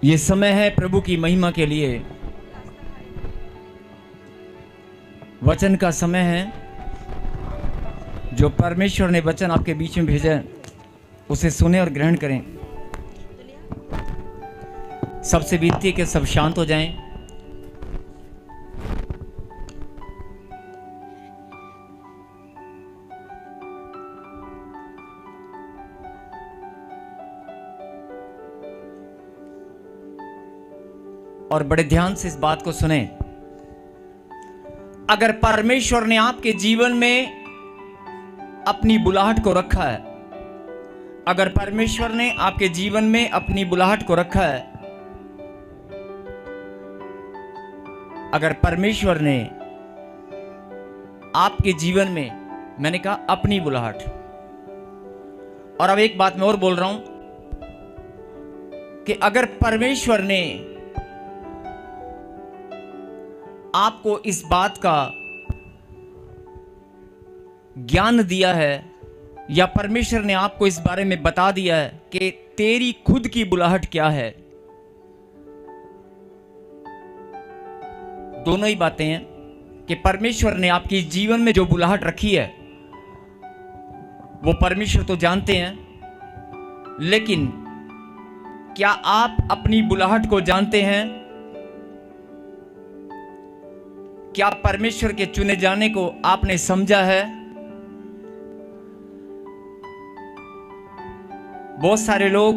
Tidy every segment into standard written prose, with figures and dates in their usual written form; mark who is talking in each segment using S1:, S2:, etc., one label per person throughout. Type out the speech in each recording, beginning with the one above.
S1: ये समय है प्रभु की महिमा के लिए, वचन का समय है। जो परमेश्वर ने वचन आपके बीच में भेजा है उसे सुने और ग्रहण करें। सबसे विनती है कि सब शांत हो जाएं। और बड़े ध्यान से इस बात को सुने। अगर परमेश्वर ने आपके जीवन में अपनी बुलाहट को रखा है, अगर परमेश्वर ने आपके जीवन में अपनी बुलाहट को रखा है, अगर परमेश्वर ने आपके जीवन में, मैंने कहा अपनी बुलाहट, और अब एक बात मैं और बोल रहा हूं कि अगर परमेश्वर ने आपको इस बात का ज्ञान दिया है या परमेश्वर ने आपको इस बारे में बता दिया है कि तेरी खुद की बुलाहट क्या है, दोनों ही बातें हैं कि परमेश्वर ने आपके जीवन में जो बुलाहट रखी है वो परमेश्वर तो जानते हैं, लेकिन क्या आप अपनी बुलाहट को जानते हैं? क्या परमेश्वर के चुने जाने को आपने समझा है? बहुत सारे लोग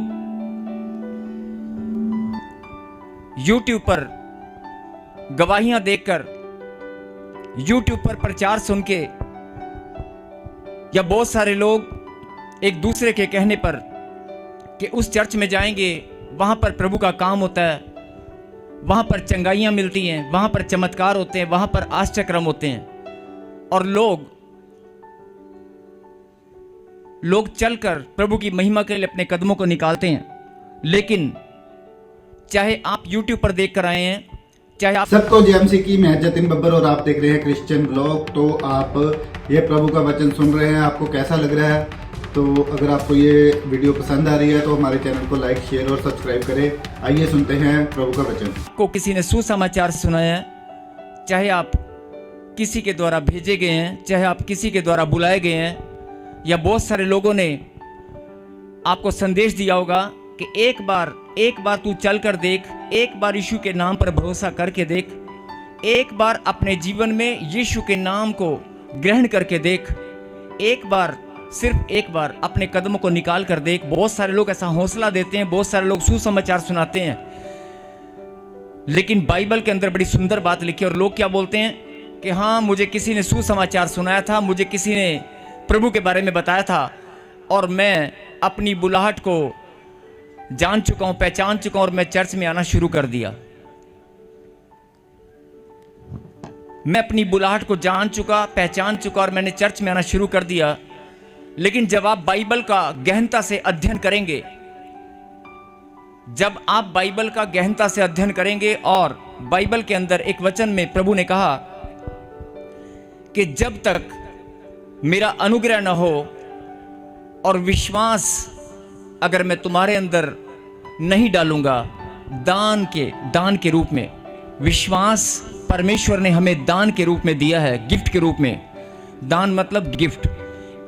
S1: YouTube पर गवाहियां देखकर, YouTube पर प्रचार सुन के, या बहुत सारे लोग एक दूसरे के कहने पर कि उस चर्च में जाएंगे, वहां पर प्रभु का काम होता है, वहां पर चंगाइयां मिलती हैं, वहां पर चमत्कार होते हैं, वहां पर आश्चर्यक्रम होते हैं, और लोग चलकर प्रभु की महिमा के लिए अपने कदमों को निकालते हैं। लेकिन चाहे आप YouTube पर देख कर आए हैं, चाहे आप
S2: सबको जेएमसी की मैं जतिन बब्बर और आप देख रहे हैं क्रिश्चियन ब्लॉग। तो आप ये प्रभु का वचन सुन रहे हैं, आपको कैसा लग रहा है? तो अगर आपको ये वीडियो पसंद आ रही है तो हमारे चैनल को लाइक, शेयर और सब्सक्राइब करें। आइए सुनते हैं प्रभु का वचन।
S1: को किसी ने सुसमाचार सुनाया है, चाहे आप किसी के द्वारा भेजे गए हैं, चाहे आप किसी के द्वारा बुलाए गए हैं, या बहुत सारे लोगों ने आपको संदेश दिया होगा कि एक बार तू चल कर देख, एक बार यीशु के नाम पर भरोसा करके देख, एक बार अपने जीवन में यीशु के नाम को ग्रहण करके देख, एक बार, सिर्फ एक बार अपने कदमों को निकाल कर देख। बहुत सारे लोग ऐसा हौसला देते हैं, बहुत सारे लोग सुसमाचार सुनाते हैं, लेकिन बाइबल के अंदर बड़ी सुंदर बात लिखी है। और लोग क्या बोलते हैं कि हाँ, मुझे किसी ने सुसमाचार सुनाया था, मुझे किसी ने प्रभु के बारे में बताया था, और मैं अपनी बुलाहट को जान चुका हूं, पहचान चुका हूं, और मैं चर्च में आना शुरू कर दिया। मैं अपनी बुलाहट को जान चुका, पहचान चुका, और मैंने चर्च में आना शुरू कर दिया। लेकिन जब आप बाइबल का गहनता से अध्ययन करेंगे, जब आप बाइबल का गहनता से अध्ययन करेंगे, और बाइबल के अंदर एक वचन में प्रभु ने कहा कि जब तक मेरा अनुग्रह न हो और विश्वास अगर मैं तुम्हारे अंदर नहीं डालूंगा, दान के रूप में, विश्वास परमेश्वर ने हमें दान के रूप में दिया है, गिफ्ट के रूप में। दान मतलब गिफ्ट,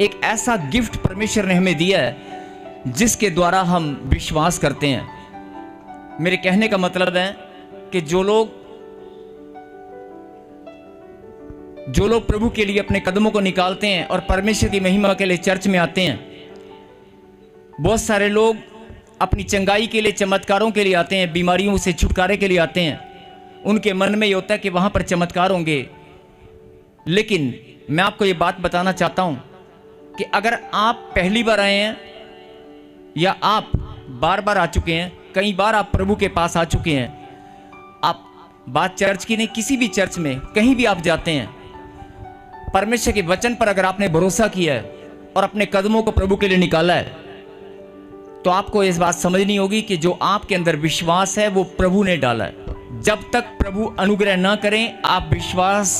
S1: एक ऐसा गिफ्ट परमेश्वर ने हमें दिया है जिसके द्वारा हम विश्वास करते हैं। मेरे कहने का मतलब है कि जो लोग प्रभु के लिए अपने कदमों को निकालते हैं और परमेश्वर की महिमा के लिए चर्च में आते हैं, बहुत सारे लोग अपनी चंगाई के लिए, चमत्कारों के लिए आते हैं, बीमारियों से छुटकारे के लिए आते हैं। उनके मन में ये होता है कि वहां पर चमत्कार होंगे। लेकिन मैं आपको ये बात बताना चाहता हूं कि अगर आप पहली बार आए हैं या आप बार बार आ चुके हैं, कई बार आप प्रभु के पास आ चुके हैं, आप बात चर्च की नहीं, किसी भी चर्च में कहीं भी आप जाते हैं, परमेश्वर के वचन पर अगर आपने भरोसा किया है और अपने कदमों को प्रभु के लिए निकाला है, तो आपको इस बात समझनी होगी कि जो आपके अंदर विश्वास है वो प्रभु ने डाला है। जब तक प्रभु अनुग्रह ना करें, आप विश्वास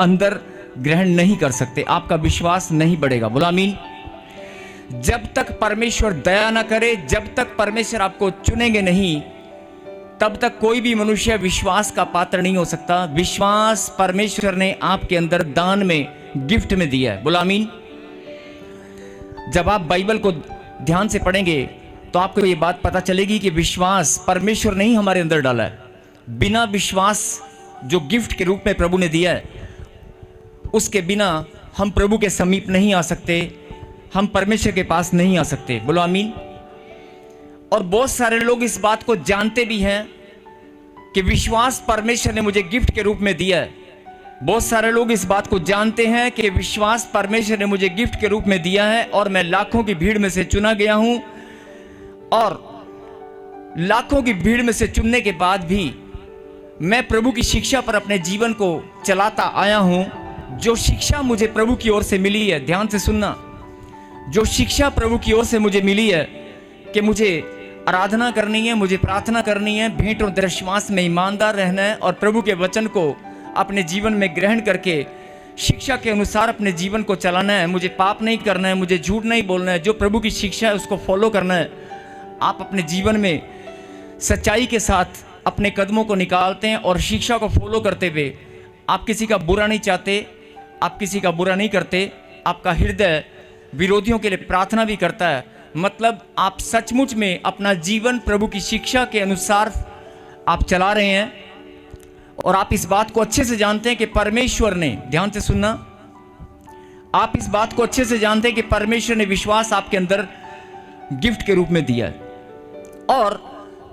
S1: अंदर ग्रहण नहीं कर सकते, आपका विश्वास नहीं बढ़ेगा। बोला आमीन। जब तक परमेश्वर दया ना करे, जब तक परमेश्वर आपको चुनेंगे नहीं, तब तक कोई भी मनुष्य विश्वास का पात्र नहीं हो सकता। विश्वास परमेश्वर ने आपके अंदर दान में, गिफ्ट में दिया है। बोलो आमीन। जब आप बाइबल को ध्यान से पढ़ेंगे तो आपको ये बात पता चलेगी कि विश्वास परमेश्वर ने ही हमारे अंदर डाला है। बिना विश्वास जो गिफ्ट के रूप में प्रभु ने दिया है, उसके बिना हम प्रभु के समीप नहीं आ सकते, हम परमेश्वर के पास नहीं आ सकते। बोलो आमीन। और बहुत सारे लोग इस बात को जानते भी हैं कि विश्वास परमेश्वर ने मुझे गिफ्ट के रूप में दिया है। बहुत सारे लोग इस बात को जानते हैं कि विश्वास परमेश्वर ने मुझे गिफ्ट के रूप में दिया है और मैं लाखों की भीड़ में से चुना गया हूं। और लाखों की भीड़ में से चुनने के बाद भी मैं प्रभु की शिक्षा पर अपने जीवन को चलाता आया हूं। जो शिक्षा मुझे प्रभु की ओर से मिली है, ध्यान से सुनना, जो शिक्षा प्रभु की ओर से मुझे मिली है कि मुझे आराधना करनी है, मुझे प्रार्थना करनी है, भेंट और दृश्यवास में ईमानदार रहना है और प्रभु के वचन को अपने जीवन में ग्रहण करके शिक्षा के अनुसार अपने जीवन को चलाना है। मुझे पाप नहीं करना है, मुझे झूठ नहीं बोलना है, जो प्रभु की शिक्षा है उसको फॉलो करना है। आप अपने जीवन में सच्चाई के साथ अपने कदमों को निकालते हैं और शिक्षा को फॉलो करते हुए आप किसी का बुरा नहीं चाहते, आप किसी का बुरा नहीं करते, आपका हृदय विरोधियों के लिए प्रार्थना भी करता है। मतलब आप सचमुच में अपना जीवन प्रभु की शिक्षा के अनुसार आप चला रहे हैं और आप इस बात को अच्छे से जानते हैं कि परमेश्वर ने, ध्यान से सुनना, आप इस बात को अच्छे से जानते हैं कि परमेश्वर ने विश्वास आपके अंदर गिफ्ट के रूप में दिया है और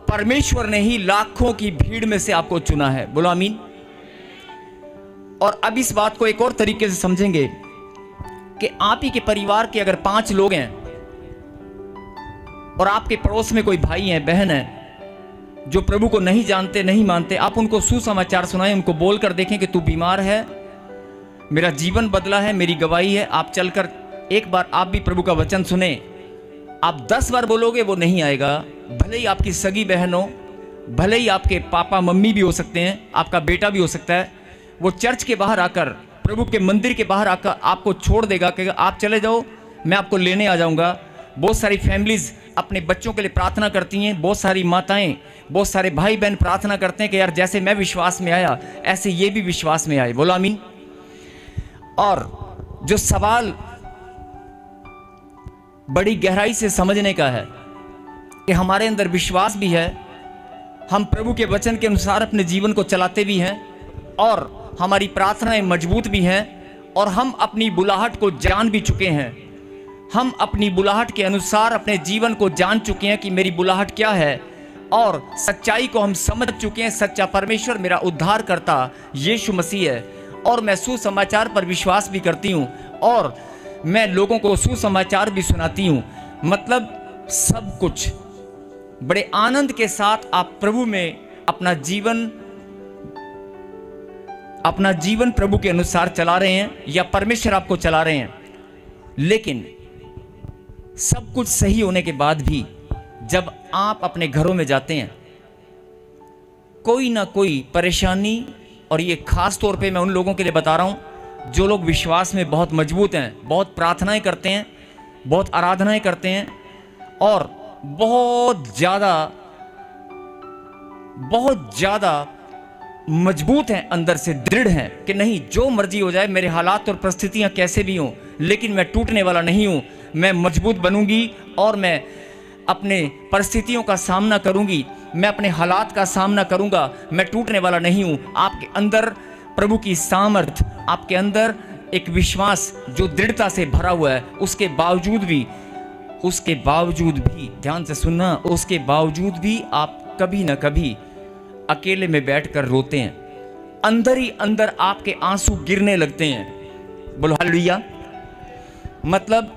S1: परमेश्वर ने ही लाखों की भीड़ में से आपको चुना है। बोलो आमीन। और अब इस बात को एक और तरीके से समझेंगे कि आप ही के परिवार के अगर 5 लोग हैं और आपके पड़ोस में कोई भाई है, बहन है जो प्रभु को नहीं जानते, नहीं मानते, आप उनको सुसमाचार सुनाएं, उनको बोलकर देखें कि तू बीमार है, मेरा जीवन बदला है, मेरी गवाही है, आप चलकर एक बार आप भी प्रभु का वचन सुने। आप 10 बार बोलोगे वो नहीं आएगा। भले ही आपकी सगी बहन हो, भले ही आपके पापा मम्मी भी हो सकते हैं, आपका बेटा भी हो सकता है, वो चर्च के बाहर आकर, प्रभु के मंदिर के बाहर आकर आपको छोड़ देगा कि आप चले जाओ, मैं आपको लेने आ जाऊंगा। बहुत सारी फैमिलीज अपने बच्चों के लिए प्रार्थना करती हैं, बहुत सारी माताएं, बहुत सारे भाई बहन प्रार्थना करते हैं कि यार जैसे मैं विश्वास में आया ऐसे ये भी विश्वास में आए। बोलो आमीन। और जो सवाल बड़ी गहराई से समझने का है कि हमारे अंदर विश्वास भी है, हम प्रभु के वचन के अनुसार अपने जीवन को चलाते भी हैं और हमारी प्रार्थनाएं मजबूत भी हैं और हम अपनी बुलाहट को जान भी चुके हैं। हम अपनी बुलाहट के अनुसार अपने जीवन को जान चुके हैं कि मेरी बुलाहट क्या है और सच्चाई को हम समझ चुके हैं। सच्चा परमेश्वर मेरा उद्धार करता यीशु मसीह है और मैं सुसमाचार पर विश्वास भी करती हूँ और मैं लोगों को सुसमाचार भी सुनाती हूँ। मतलब सब कुछ बड़े आनंद के साथ आप प्रभु में अपना जीवन प्रभु के अनुसार चला रहे हैं या परमेश्वर आपको चला रहे हैं। लेकिन सब कुछ सही होने के बाद भी जब आप अपने घरों में जाते हैं, कोई ना कोई परेशानी, और ये खास तौर पे मैं उन लोगों के लिए बता रहा हूं जो लोग विश्वास में बहुत मजबूत हैं, बहुत प्रार्थनाएं करते हैं, बहुत आराधनाएं करते हैं और बहुत ज़्यादा मजबूत हैं, अंदर से दृढ़ हैं कि नहीं जो मर्जी हो जाए, मेरे हालात और परिस्थितियां कैसे भी हों, लेकिन मैं टूटने वाला नहीं हूं, मैं मजबूत बनूंगी और मैं अपने परिस्थितियों का सामना करूंगी, मैं अपने हालात का सामना करूंगा, मैं टूटने वाला नहीं हूं। आपके अंदर प्रभु की सामर्थ, आपके अंदर एक विश्वास जो दृढ़ता से भरा हुआ है, उसके बावजूद भी ध्यान से सुनना, उसके बावजूद भी आप कभी ना कभी अकेले में बैठकर रोते हैं, अंदर ही अंदर आपके आंसू गिरने लगते हैं। बोलो हालेलुया। मतलब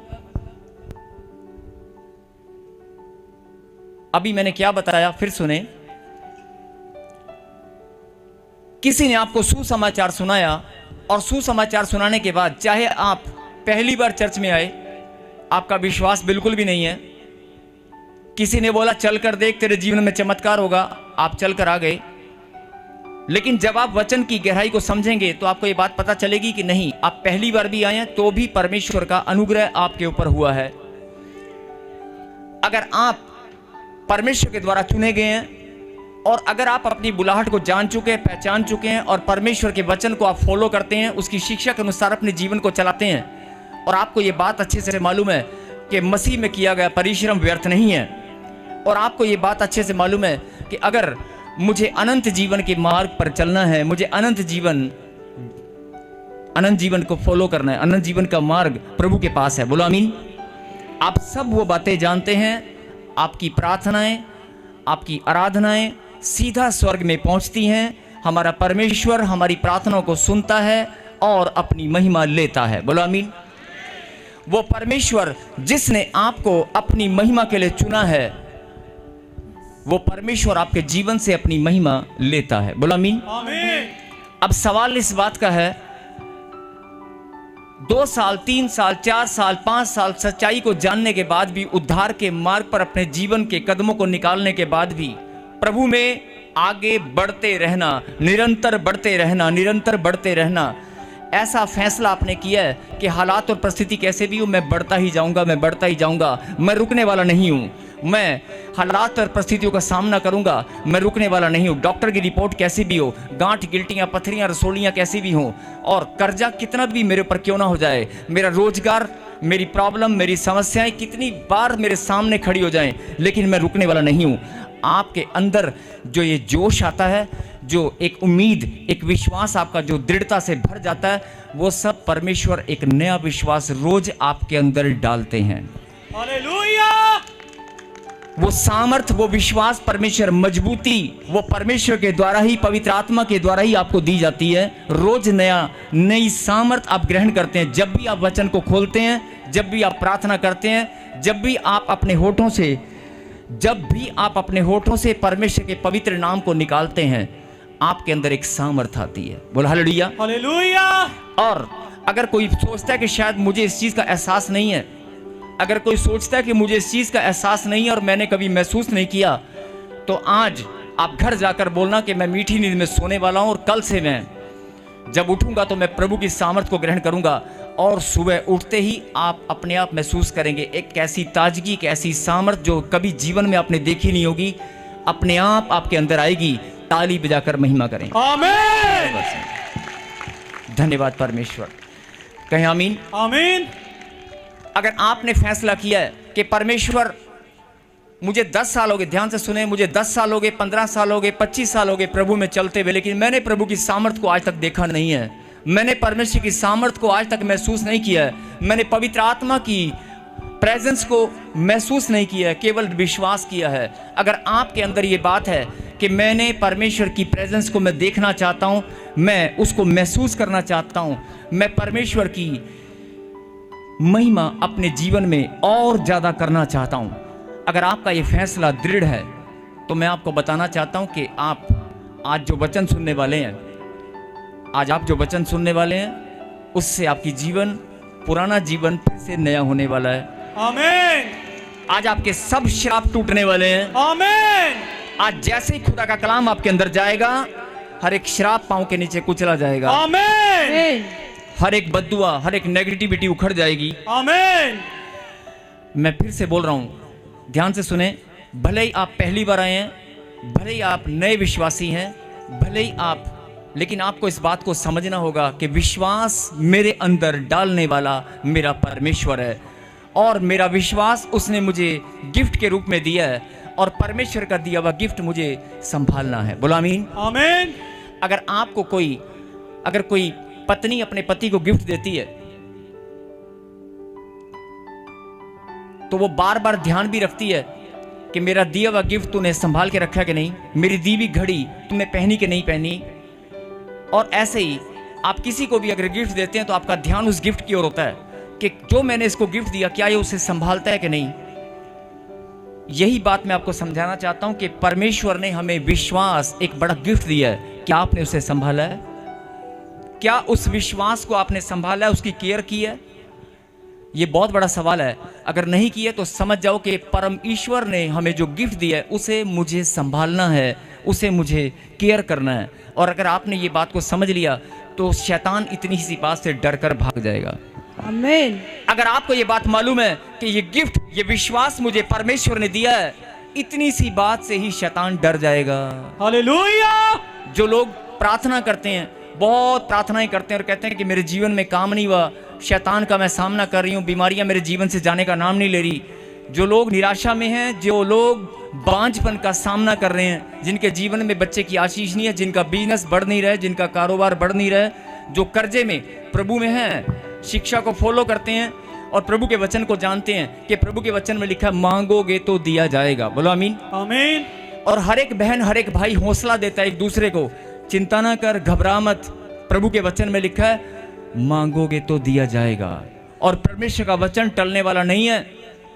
S1: अभी मैंने क्या बताया, फिर सुने। किसी ने आपको सुसमाचार सुनाया और सुसमाचार सुनाने के बाद चाहे आप पहली बार चर्च में आए, आपका विश्वास बिल्कुल भी नहीं है, किसी ने बोला चलकर देख तेरे जीवन में चमत्कार होगा, आप चलकर आ गए, लेकिन जब आप वचन की गहराई को समझेंगे तो आपको ये बात पता चलेगी कि नहीं, आप पहली बार भी आए हैं तो भी परमेश्वर का अनुग्रह आपके ऊपर हुआ है। अगर आप परमेश्वर के द्वारा चुने गए हैं और अगर आप अपनी बुलाहट को जान चुके हैं, पहचान चुके हैं और परमेश्वर के वचन को आप फॉलो करते हैं, उसकी शिक्षा के अनुसार अपने जीवन को चलाते हैं, और आपको ये बात अच्छे से मालूम है कि मसीह में किया गया परिश्रम व्यर्थ नहीं है, और आपको ये बात अच्छे से मालूम है कि अगर मुझे अनंत जीवन के मार्ग पर चलना है, मुझे अनंत जीवन को फॉलो करना है, अनंत जीवन का मार्ग प्रभु के पास है। बोलो आमीन। आप सब वो बातें जानते हैं, आपकी प्रार्थनाएं, आपकी आराधनाएं सीधा स्वर्ग में पहुंचती हैं। हमारा परमेश्वर हमारी प्रार्थनाओं को सुनता है और अपनी महिमा लेता है। बोलो आमीन। वो परमेश्वर जिसने आपको अपनी महिमा के लिए चुना है, वो परमेश्वर आपके जीवन से अपनी महिमा लेता है। बोलो आमीन। अब सवाल इस बात का है, 2 साल, 3 साल, 4 साल, 5 साल सच्चाई को जानने के बाद भी, उद्धार के मार्ग पर अपने जीवन के कदमों को निकालने के बाद भी प्रभु में आगे बढ़ते रहना, निरंतर बढ़ते रहना, निरंतर बढ़ते रहना, ऐसा फैसला आपने किया है कि हालात और परिस्थिति कैसे भी हो, मैं बढ़ता ही जाऊंगा, मैं बढ़ता ही जाऊंगा, मैं रुकने वाला नहीं हूं, मैं हालात और परिस्थितियों का सामना करूंगा, मैं रुकने वाला नहीं हूं। डॉक्टर की रिपोर्ट कैसी भी हो, गांठ, गिल्टियां, पथरियां, रसोलियां कैसी भी हों, और कर्जा कितना भी मेरे ऊपर क्यों ना हो जाए, मेरा रोजगार, मेरी प्रॉब्लम, मेरी समस्याएं कितनी बार मेरे सामने खड़ी हो जाएं, लेकिन मैं रुकने वाला नहीं हूं। आपके अंदर जो ये जोश आता है, जो एक उम्मीद, एक विश्वास आपका जो दृढ़ता से भर जाता है, वो सब परमेश्वर एक नया विश्वास रोज आपके अंदर डालते हैं।
S3: हालेलुया।
S1: वो सामर्थ, वो विश्वास, परमेश्वर मजबूती, वो परमेश्वर के द्वारा ही, पवित्र आत्मा के द्वारा ही आपको दी जाती है। रोज नई सामर्थ आप ग्रहण करते हैं। जब भी आप वचन को खोलते हैं, जब भी आप प्रार्थना करते हैं, जब भी आप अपने होठों से परमेश्वर के पवित्र नाम को निकालते हैं, आपके अंदर एक सामर्थ आती है। बोलो हालेलुया।
S3: हालेलुया।
S1: और अगर कोई सोचता है कि शायद मुझे इस चीज का एहसास नहीं है, अगर कोई सोचता है कि मुझे इस चीज का एहसास नहीं है और मैंने कभी महसूस नहीं किया, तो आज आप घर जाकर बोलना कि मैं मीठी नींद में सोने वाला हूं, और कल से मैं जब उठूंगा तो मैं प्रभु की सामर्थ को ग्रहण करूंगा, और सुबह उठते ही आप अपने आप महसूस करेंगे एक ऐसी ताजगी, एक ऐसी सामर्थ जो कभी जीवन में आपने देखी नहीं होगी, अपने आप आपके अंदर आएगी। ताली बजाकर महिमा करें।
S3: आमीन।
S1: धन्यवाद परमेश्वर। कहें आमीन।
S3: आमीन।
S1: अगर आपने फैसला किया है कि परमेश्वर मुझे 10 साल हो गए, ध्यान से सुने, मुझे 10 साल हो गए, 15 साल हो गए, 25 साल हो गए प्रभु में चलते हुए, लेकिन मैंने प्रभु की सामर्थ को आज तक देखा नहीं है, मैंने परमेश्वर की सामर्थ को आज तक महसूस नहीं किया है, मैंने पवित्र आत्मा की प्रेजेंस को महसूस नहीं किया है, केवल विश्वास किया है। अगर आपके अंदर ये बात है कि मैंने परमेश्वर की प्रेजेंस को मैं देखना चाहता हूं, मैं उसको महसूस करना चाहता हूं, मैं परमेश्वर की महिमा अपने जीवन में और ज्यादा करना चाहता हूं, अगर आपका ये फैसला दृढ़ है, तो मैं आपको बताना चाहता हूं कि आप आज जो वचन सुनने वाले हैं, उससे आपकी जीवन, पुराना जीवन फिर से नया होने वाला है।
S3: आमीन।
S1: आज आपके सब श्राप टूटने वाले हैं।
S3: आमीन।
S1: आज जैसे ही खुदा का कलाम आपके अंदर जाएगा, हर एक श्राप पांव के नीचे कुचला जाएगा।
S3: आमीन।
S1: हर एक बद्दुआ, हर एक नेगेटिविटी उखड़ जाएगी।
S3: आमीन।
S1: मैं फिर से बोल रहा हूं, ध्यान से सुने। भले ही आप पहली बार आए हैं, भले ही आप नए विश्वासी हैं, भले ही आप, लेकिन आपको इस बात को समझना होगा कि विश्वास मेरे अंदर डालने वाला मेरा परमेश्वर है, और मेरा विश्वास उसने मुझे गिफ्ट के रूप में दिया है, और परमेश्वर का दिया हुआ गिफ्ट मुझे संभालना है। बोलो आमीन।
S3: आमीन।
S1: अगर कोई पत्नी अपने पति को गिफ्ट देती है, तो वो बार बार ध्यान भी रखती है कि मेरा दिया हुआ गिफ्ट तूने संभाल के रखा कि नहीं, मेरी दी हुई घड़ी तुमने पहनी कि नहीं पहनी। और ऐसे ही आप किसी को भी अगर गिफ्ट देते हैं, तो आपका ध्यान उस गिफ्ट की ओर होता है कि जो मैंने इसको गिफ्ट दिया, क्या ये उसे संभालता है कि नहीं। यही बात मैं आपको समझाना चाहता हूं कि परमेश्वर ने हमें विश्वास, एक बड़ा गिफ्ट दिया है। क्या आपने उसे संभाला है? क्या उस विश्वास को आपने संभाला है, उसकी केयर की है? ये बहुत बड़ा सवाल है। अगर नहीं किया तो समझ जाओ कि परम ईश्वर ने हमें जो गिफ्ट दिया है, उसे मुझे संभालना है, उसे मुझे केयर करना है। और अगर आपने ये बात को समझ लिया, तो शैतान इतनी सी बात से डर कर भाग जाएगा।
S4: आमीन।
S1: अगर आपको ये बात मालूम है कि ये गिफ्ट, ये विश्वास मुझे परमेश्वर ने दिया है, इतनी सी बात से ही शैतान डर जाएगा।
S3: हालेलुया।
S1: जो लोग प्रार्थना करते हैं, बहुत प्रार्थनाएं करते हैं और कहते हैं कि मेरे जीवन में काम नहीं हुआ, शैतान का मैं सामना कर रही हूँ, बीमारियां मेरे जीवन से जाने का नाम नहीं ले रही। जो लोग निराशा में हैं, जो लोग बांझपन का सामना कर रहे हैं, जिनके जीवन में बच्चे की आशीष नहीं है, जिनका बिजनेस बढ़ नहीं रहा है, जिनका कारोबार बढ़ नहीं रहा है, जो कर्जे में प्रभु में हैं, शिक्षा को फॉलो करते हैं और प्रभु के वचन को जानते हैं कि प्रभु के वचन में लिखा है मांगोगे तो दिया जाएगा। बोलो आमीन।
S3: आमीन।
S1: और हर एक बहन हर एक भाई हौसला देता है एक दूसरे को, चिंता ना कर, घबरा मत, प्रभु के वचन में लिखा है मांगोगे तो दिया जाएगा। और परमेश्वर का वचन टलने वाला नहीं है,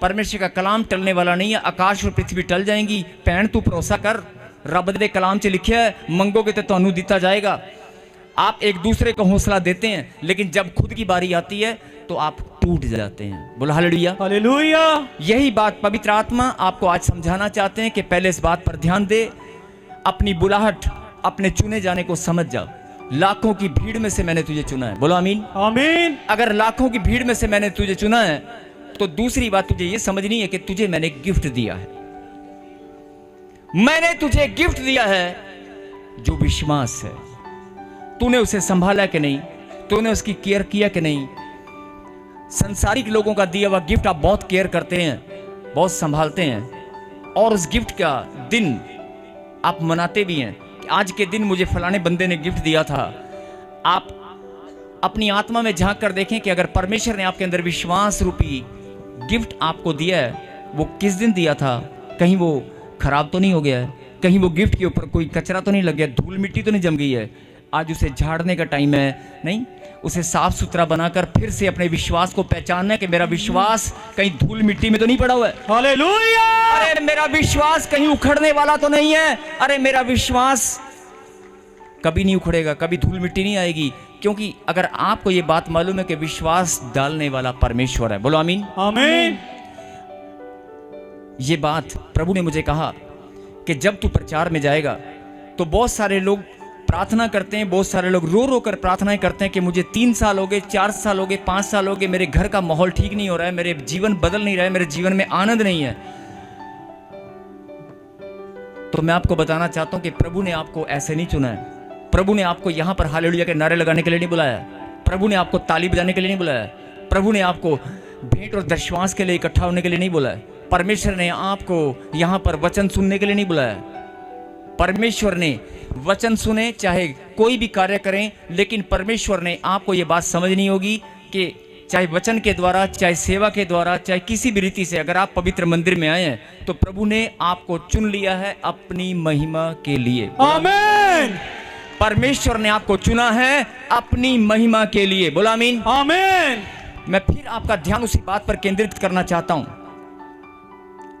S1: परमेश्वर का कलाम टलने वाला नहीं है। आकाश और पृथ्वी टल जाएंगी, भैन तू भरोसा कर, रब दे कलाम से लिखा है मंगोगे तो ਤੁਹਾਨੂੰ दिता जाएगा। आप एक दूसरे को हौसला देते हैं, लेकिन जब खुद की बारी आती है तो आप टूट जाते हैं। बोलो हालेलुया।
S3: हालेलुया।
S1: यही बात पवित्र आत्मा आपको आज समझाना चाहते हैं कि पहले इस बात पर ध्यान दे, अपनी बुलाहट, अपने चुने जाने को समझ जा। लाखों की भीड़ में से मैंने तुझे चुना है। बोलो आमीन।
S3: आमीन।
S1: अगर लाखों की भीड़ में से मैंने तुझे चुना है तो दूसरी बात तुझे ये समझनी है कि तुझे मैंने गिफ्ट दिया है। मैंने तुझे गिफ्ट दिया है जो विश्वास है। तूने उसे संभाला कि नहीं, तूने उसकी केयर किया कि नहीं। संसारिक लोगों का दिया हुआ गिफ्ट आप बहुत केयर करते हैं, बहुत संभालते हैं, और उस गिफ्ट का दिन आप मनाते भी हैं कि आज के दिन मुझे फलाने बंदे ने गिफ्ट दिया था। आप अपनी आत्मा में झांक कर देखें कि अगर परमेश्वर ने आपके अंदर विश्वास रूपी गिफ्ट आपको दिया है, वो किस दिन दिया था? कहीं वो खराब तो नहीं हो गया है? कहीं वो गिफ्ट के ऊपर कोई कचरा तो नहीं लग गया, धूल मिट्टी तो नहीं जम गई है? आज उसे झाड़ने का टाइम है, नहीं, उसे साफ सुथरा बनाकर फिर से अपने विश्वास को पहचानना है कि मेरा विश्वास कहीं धूल मिट्टी में तो नहीं पड़ा हुआ है।
S3: हालेलुया।
S1: अरे मेरा विश्वास कहीं उखड़ने वाला तो नहीं है। अरे मेरा विश्वास कभी नहीं उखड़ेगा, कभी धूल मिट्टी नहीं आएगी, क्योंकि अगर आपको ये बात मालूम है कि विश्वास डालने वाला परमेश्वर है। बोलो आमीन।
S3: आमीन।
S1: ये बात प्रभु ने मुझे कहा कि जब तू प्रचार में जाएगा तो बहुत सारे लोग प्रार्थना करते हैं, बहुत सारे लोग रो रो कर प्रार्थनाएं करते हैं कि मुझे 3 साल हो गए, 4 साल हो गए, 5 साल हो गए, मेरे घर का माहौल ठीक नहीं हो रहा है, मेरे जीवन बदल नहीं रहा है, मेरे जीवन में आनंद नहीं है। तो मैं आपको बताना चाहता हूं कि प्रभु ने आपको ऐसे नहीं चुना है। प्रभु ने आपको यहां पर हालेलुया के नारे लगाने के लिए नहीं बुलाया। प्रभु ने आपको ताली बजाने के लिए नहीं बुलाया। प्रभु ने आपको भेंट और दशवांश के लिए इकट्ठा होने के लिए नहीं बुलाया। परमेश्वर ने आपको यहां पर वचन सुनने के लिए नहीं बुलाया। परमेश्वर ने वचन सुने, चाहे कोई भी कार्य करें, लेकिन परमेश्वर ने आपको ये बात समझनी होगी कि चाहे वचन के द्वारा, चाहे सेवा के द्वारा, चाहे किसी भी रीति से अगर आप पवित्र मंदिर में आए हैं तो प्रभु ने आपको चुन लिया है अपनी महिमा के लिए।
S3: आमीन।
S1: परमेश्वर ने आपको चुना है अपनी महिमा के लिए। बोला आमीन।
S3: आमीन।
S1: मैं फिर आपका ध्यान उसी बात पर केंद्रित करना चाहता हूं।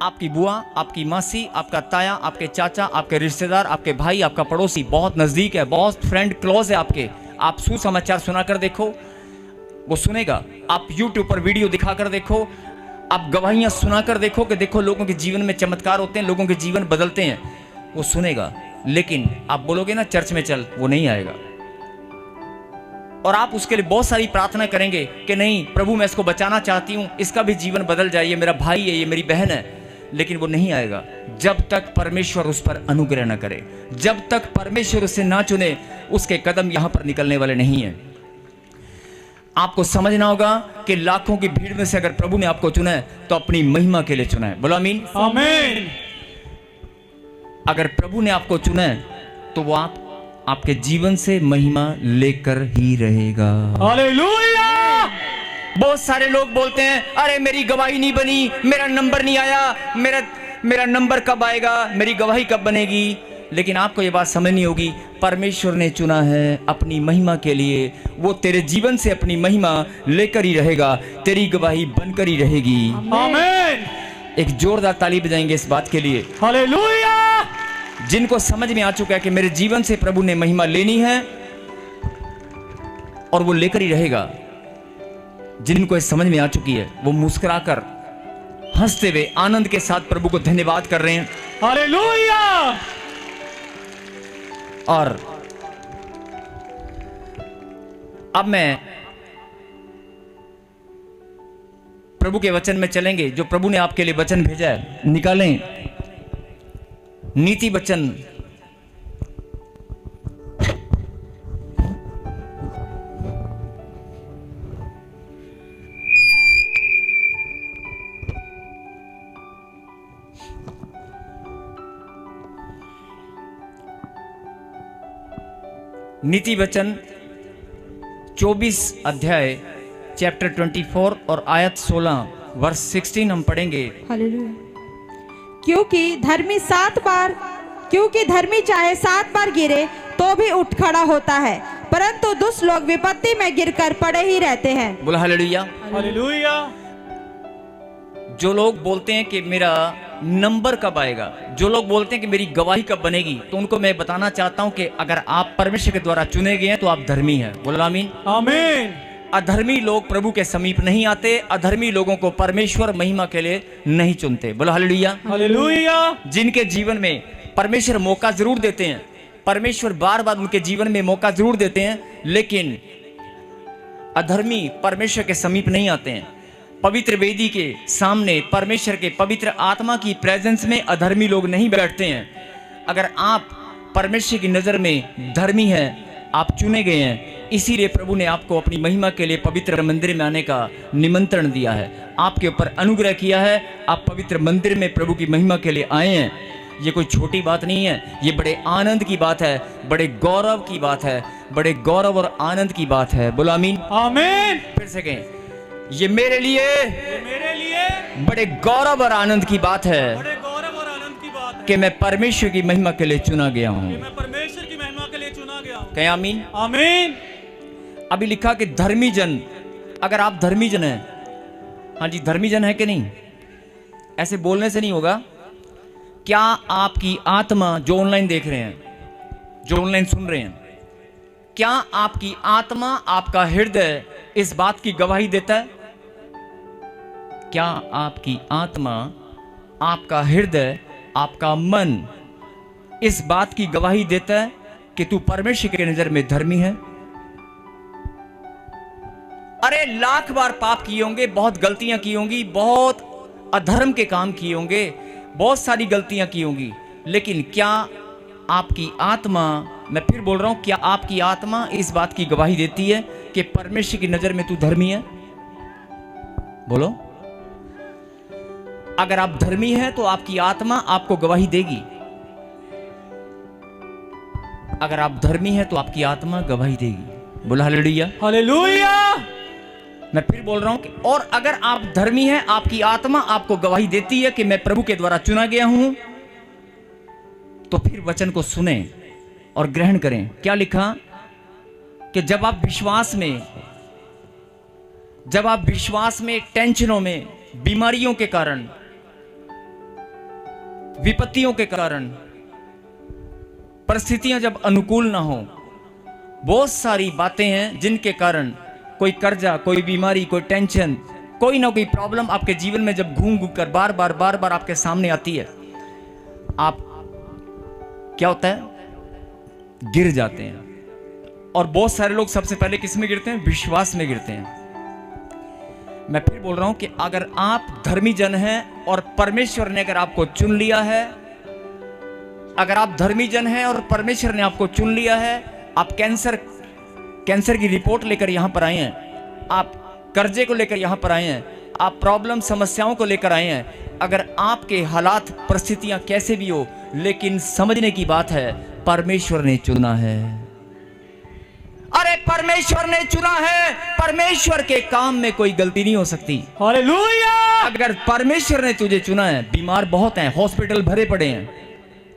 S1: आपकी बुआ, आपकी मासी, आपका ताया, आपके चाचा, आपके रिश्तेदार, आपके भाई, आपका पड़ोसी बहुत नजदीक है, बहुत फ्रेंड क्लोज है आपके। आप सुसमाचार सुनाकर देखो, वो सुनेगा। आप YouTube पर वीडियो दिखाकर देखो, आप गवाहियां सुनाकर देखो कि देखो लोगों के जीवन में चमत्कार होते हैं, लोगों के जीवन बदलते हैं, वो सुनेगा। लेकिन आप बोलोगे ना चर्च में चल, वो नहीं आएगा। और आप उसके लिए बहुत सारी प्रार्थना करेंगे कि नहीं प्रभु मैं इसको बचाना चाहती हूं, इसका भी जीवन बदल जाए, ये मेरा भाई है, ये मेरी बहन है, लेकिन वो नहीं आएगा जब तक परमेश्वर उस पर अनुग्रह न करे। जब तक परमेश्वर उसे ना चुने, उसके कदम यहां पर निकलने वाले नहीं हैं। आपको समझना होगा कि लाखों की भीड़ में से अगर प्रभु ने आपको चुना है तो अपनी महिमा के लिए चुना है। बोलो आमीन।
S3: आमीन।
S1: अगर प्रभु ने आपको चुना है तो वो आपके जीवन से महिमा लेकर ही रहेगा।
S3: हालेलुया।
S1: बहुत सारे लोग बोलते हैं अरे मेरी गवाही नहीं बनी, मेरा नंबर नहीं आया, मेरा नंबर कब आएगा, मेरी गवाही कब बनेगी। लेकिन आपको ये बात समझनी होगी, परमेश्वर ने चुना है अपनी महिमा के लिए। वो तेरे जीवन से अपनी महिमा लेकर ही रहेगा, तेरी गवाही बनकर ही रहेगी।
S3: आमीन।
S1: एक जोरदार ताली बजाएंगे इस बात के लिए।
S3: हालेलुया।
S1: जिनको समझ में आ चुका है कि मेरे जीवन से प्रभु ने महिमा लेनी है और वो लेकर ही रहेगा, जिनको ये समझ में आ चुकी है वो मुस्कुराकर हंसते हुए आनंद के साथ प्रभु को धन्यवाद कर रहे हैं।
S3: हालेलुया।
S1: और अब मैं प्रभु के वचन में चलेंगे, जो प्रभु ने आपके लिए वचन भेजा है निकालें नीति वचन नीति वचन 24 अध्याय चैप्टर 24 और आयत 16 वर्ष 16 हम पढ़ेंगे।
S4: हालेलुया। क्योंकि धर्मी चाहे 7 बार गिरे तो भी उठ खड़ा होता है, परंतु दुष्ट लोग विपत्ति में गिरकर पड़े ही रहते हैं।
S1: बोला हालेलुया।
S3: हालेलुया।
S1: जो लोग बोलते हैं कि मेरा नंबर कब आएगा, जो लोग बोलते हैं कि मेरी गवाही कब बनेगी, तो उनको मैं बताना चाहता हूं कि अगर आप परमेश्वर के द्वारा चुने गए हैं तो आप धर्मी हैं। बोला आमीन।
S3: आमीन।
S1: अधर्मी लोग प्रभु के समीप नहीं आते, अधर्मी लोगों को परमेश्वर महिमा के लिए नहीं चुनते। बोला हालेलुया।
S3: हालेलुया।
S1: जिनके जीवन में परमेश्वर मौका जरूर देते हैं, परमेश्वर बार बार उनके जीवन में मौका जरूर देते हैं, लेकिन अधर्मी परमेश्वर के समीप नहीं आते हैं। पवित्र वेदी के सामने परमेश्वर के पवित्र आत्मा की प्रेजेंस में अधर्मी लोग नहीं बैठते हैं। अगर आप परमेश्वर की नजर में धर्मी हैं, आप चुने गए हैं, इसीलिए प्रभु ने आपको अपनी महिमा के लिए पवित्र मंदिर में आने का निमंत्रण दिया है, आपके ऊपर अनुग्रह किया है। आप पवित्र मंदिर में प्रभु की महिमा के लिए आए हैं। ये कोई छोटी बात नहीं है, ये बड़े आनंद की बात है, बड़े गौरव की बात है, बड़े गौरव और आनंद की बात है। बोलो आमीन।
S3: आमीन।
S1: फिर से कहें, ये मेरे लिए बड़े गौरव और आनंद की बात है
S3: बड़े गौरव और आनंद की बात है
S1: कि मैं परमेश्वर की महिमा के लिए चुना गया हूँ।
S3: मैं परमेश्वर की महिमा के लिए चुना गया हूँ।
S1: कहें आमीन।
S3: आमीन।
S1: अभी लिखा कि धर्मी जन, अगर आप धर्मी जन हैं, हाँ जी धर्मी जन है कि नहीं, ऐसे बोलने से नहीं होगा। क्या आपकी आत्मा, जो ऑनलाइन देख रहे हैं, जो ऑनलाइन सुन रहे हैं, क्या आपकी आत्मा, आपका हृदय इस बात की गवाही देता है? क्या आपकी आत्मा, आपका हृदय, आपका मन इस बात की गवाही देता है कि तू परमेश्वर की नजर में धर्मी है? अरे लाख बार पाप किए होंगे, बहुत गलतियां की होंगी, बहुत अधर्म के काम किए होंगे, बहुत सारी गलतियां की होंगी, लेकिन क्या आपकी आत्मा, मैं फिर बोल रहा हूं, क्या आपकी आत्मा इस बात की गवाही देती है कि परमेश्वर की नजर में तू धर्मी है? बोलो। अगर आप धर्मी हैं तो आपकी आत्मा आपको गवाही देगी। अगर आप धर्मी हैं तो आपकी आत्मा गवाही देगी। बोला हालेलुया।
S3: हालेलुया।
S1: मैं फिर बोल रहा हूं कि और अगर आप धर्मी हैं, आपकी आत्मा आपको गवाही देती है कि मैं प्रभु के द्वारा चुना गया हूं, तो फिर वचन को सुने और ग्रहण करें। क्या लिखा कि जब आप विश्वास में टेंशनों में, बीमारियों के कारण, विपत्तियों के कारण, परिस्थितियां जब अनुकूल ना हो, बहुत सारी बातें हैं जिनके कारण कोई कर्जा, कोई बीमारी, कोई टेंशन, कोई ना कोई प्रॉब्लम आपके जीवन में जब घूम घूम कर बार बार आपके सामने आती है, आप क्या होता है? गिर जाते हैं। और बहुत सारे लोग सबसे पहले किस में गिरते हैं? विश्वास में गिरते हैं। मैं फिर बोल रहा हूं कि अगर आप धर्मी जन हैं और परमेश्वर ने अगर आपको चुन लिया है, अगर आप धर्मी जन हैं और परमेश्वर ने आपको चुन लिया है, आप कैंसर की रिपोर्ट लेकर यहां पर आए हैं, आप कर्जे को लेकर यहां पर आए हैं, आप प्रॉब्लम समस्याओं को लेकर आए हैं, अगर आपके हालात परिस्थितियां कैसे भी हो, लेकिन समझने की बात है परमेश्वर ने चुना है। अरे परमेश्वर ने चुना है, परमेश्वर के काम में कोई गलती नहीं हो सकती।
S3: हालेलुया।
S1: अगर परमेश्वर ने तुझे चुना है, बीमार बहुत हैं, हॉस्पिटल भरे पड़े हैं,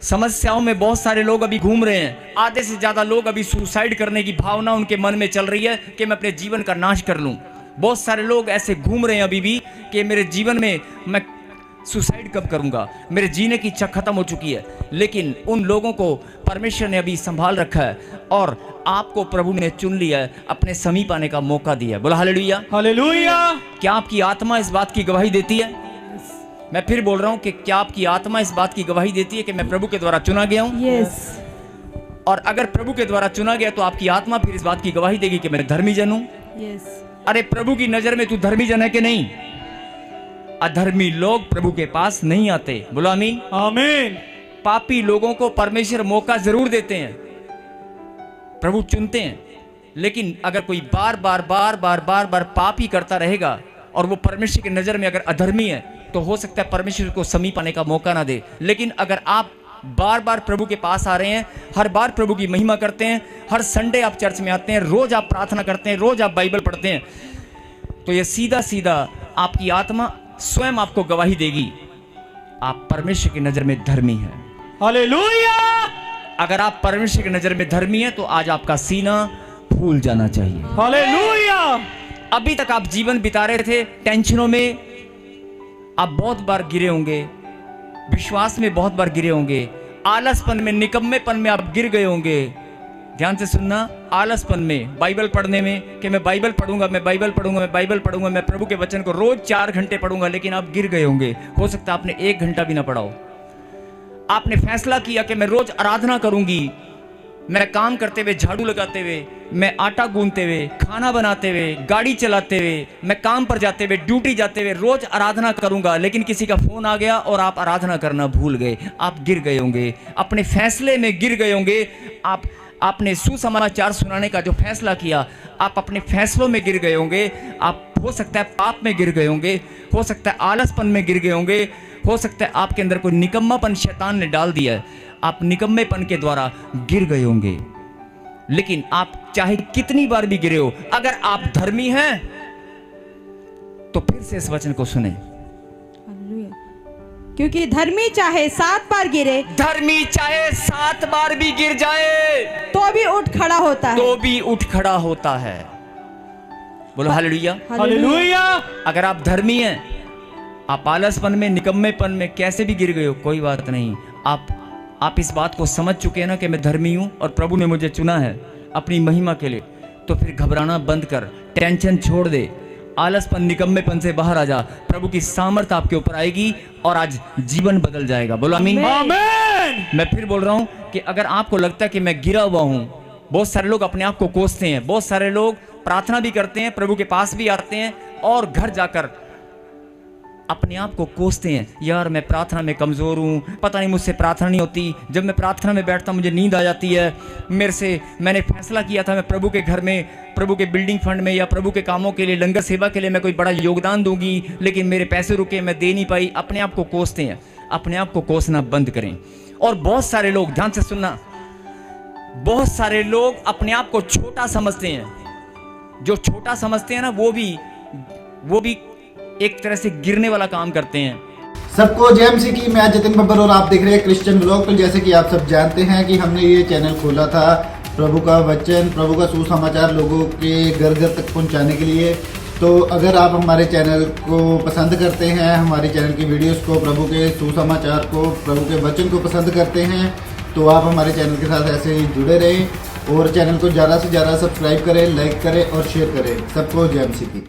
S1: समस्याओं में बहुत सारे लोग अभी घूम रहे हैं, आधे से ज्यादा लोग अभी सुसाइड करने की भावना उनके मन में चल रही है कि मैं अपने जीवन का नाश कर लूं। बहुत सारे लोग ऐसे घूम रहे हैं अभी भी कि मेरे जीवन में मैं सुसाइड कब करूंगा, मेरे जीने की इच्छा खत्म हो चुकी है। लेकिन उन लोगों को परमेश्वर ने अभी संभाल रखा है और आपको प्रभु ने चुन लिया है, अपने समीप आने का मौका दिया है। बोला हालेलुया।
S3: हालेलुया।
S1: क्या आपकी आत्मा इस बात की गवाही देती है? मैं फिर बोल रहा हूं कि क्या आपकी आत्मा इस बात की गवाही देती है कि मैं प्रभु के द्वारा चुना गया हूं?
S4: यस।
S1: और अगर प्रभु के द्वारा चुना गया तो आपकी आत्मा फिर इस बात की गवाही देगी कि मैं धर्मी जन हूं।
S4: यस।
S1: अरे प्रभु की नजर में तू धर्मी जन है कि नहीं? अधर्मी लोग प्रभु के पास नहीं आते। बोलो आमीन।
S3: आमीन।
S1: पापी लोगों को परमेश्वर मौका जरूर देते हैं, प्रभु चुनते हैं। लेकिन अगर कोई बार बार पाप ही करता रहेगा और वो परमेश्वर की नजर में अगर अधर्मी है, तो हो सकता है परमेश्वर को समीप आने का मौका ना दे। लेकिन अगर आप बार बार प्रभु के पास आ रहे हैं, हर बार प्रभु की महिमा करते हैं, हर संडे आप चर्च में आते हैं, रोज आप प्रार्थना करते हैं, रोज आप बाइबल पढ़ते हैं, तो ये सीधा सीधा आपकी आत्मा स्वयं आपको गवाही देगी, आप परमेश्वर की नजर में धर्मी हैं।
S3: हालेलुया।
S1: अगर आप परमेश्वर की नजर में धर्मी हैं, तो आज आपका सीना फूल जाना चाहिए।
S3: हालेलुया।
S1: अभी तक आप जीवन बिता रहे थे टेंशनों में, आप बहुत बार गिरे होंगे, विश्वास में बहुत बार गिरे होंगे, आलसपन में, निकम्मेपन में आप गिर गए होंगे। ध्यान से सुनना, आलसपन में, बाइबल पढ़ने में कि मैं बाइबल पढ़ूंगा, मैं बाइबल पढ़ूंगा, मैं बाइबल पढ़ूंगा, मैं प्रभु के वचन को रोज 4 घंटे पढ़ूंगा, लेकिन आप गिर गए होंगे। हो सकता है आपने 1 घंटा भी ना पढ़ा हो। आपने फैसला किया कि मैं रोज आराधना करूंगी, मैं काम करते हुए, झाड़ू लगाते हुए, मैं आटा गूंथते हुए, खाना बनाते हुए, गाड़ी चलाते हुए, मैं काम पर जाते हुए, ड्यूटी जाते हुए रोज आराधना करूंगा। लेकिन किसी का फोन आ गया और आप आराधना करना भूल गए, आप गिर गए होंगे, अपने फैसले में गिर गए होंगे। आपने सुसमाचार सुनाने का जो फैसला किया, आप अपने फैसलों में गिर गए होंगे। आप हो सकता है पाप में गिर गए होंगे, हो सकता है आलसपन में गिर गए होंगे, हो सकता है आपके अंदर कोई निकम्मापन शैतान ने डाल दिया है, आप निकम्मेपन के द्वारा गिर गए होंगे। लेकिन आप चाहे कितनी बार भी गिरे हो, अगर आप धर्मी हैं तो फिर से इस वचन को सुने,
S4: क्योंकि धर्मी चाहे 7 बार गिरे,
S1: धर्मी चाहे 7 बार भी गिर जाए
S4: तो भी उठ खड़ा होता है,
S1: तो भी उठ खड़ा होता है। बोलो हालेलुया।
S3: हालेलुया।
S1: अगर आप धर्मी हैं, आप आलसपन में, निकम्मेपन में कैसे भी गिर गए हो, कोई बात नहीं। आप इस बात को समझ चुके हैं ना कि मैं धर्मी हूं और प्रभु ने मुझे चुना है अपनी महिमा के लिए, तो फिर घबराना बंद कर, टेंशन छोड़ दे, आलसपन, निकम्मेपन से बाहर आ जा। प्रभु की सामर्थ आपके ऊपर आएगी और आज जीवन बदल जाएगा। बोलो आमीन।
S3: आमीन।
S1: मैं फिर बोल रहा हूं कि अगर आपको लगता है कि मैं गिरा हुआ हूं, बहुत सारे लोग अपने आप को कोसते हैं, बहुत सारे लोग प्रार्थना भी करते हैं, प्रभु के पास भी आते हैं और घर जाकर अपने आप को कोसते हैं, यार मैं प्रार्थना में कमज़ोर हूँ, पता नहीं मुझसे प्रार्थना नहीं होती, जब मैं प्रार्थना में बैठता मुझे नींद आ जाती है, मैंने फैसला किया था मैं प्रभु के घर में, प्रभु के बिल्डिंग फंड में या प्रभु के कामों के लिए, लंगर सेवा के लिए मैं कोई बड़ा योगदान दूंगी, लेकिन मेरे पैसे रुके, मैं दे नहीं पाई। अपने आप को कोसते हैं, अपने आप को कोसना बंद करें। और बहुत सारे लोग, ध्यान से सुनना, बहुत सारे लोग अपने आप को छोटा समझते हैं। जो छोटा समझते हैं ना, वो भी एक तरह से गिरने वाला काम करते हैं।
S2: सबको जय मसीह की। मैं जतिन बब्बर और आप देख रहे हैं क्रिश्चियन ब्लॉग। तो जैसे कि आप सब जानते हैं कि हमने ये चैनल खोला था प्रभु का वचन, प्रभु का सुसमाचार लोगों के घर घर तक पहुंचाने के लिए। तो अगर आप हमारे चैनल को पसंद करते हैं, हमारे चैनल की वीडियोस को, प्रभु के सुसमाचार को, प्रभु के वचन को पसंद करते हैं, तो आप हमारे चैनल के साथ ऐसे ही जुड़े रहें और चैनल को ज़्यादा से ज़्यादा सब्सक्राइब करें, लाइक करें और शेयर करें। सबको जय मसीह की।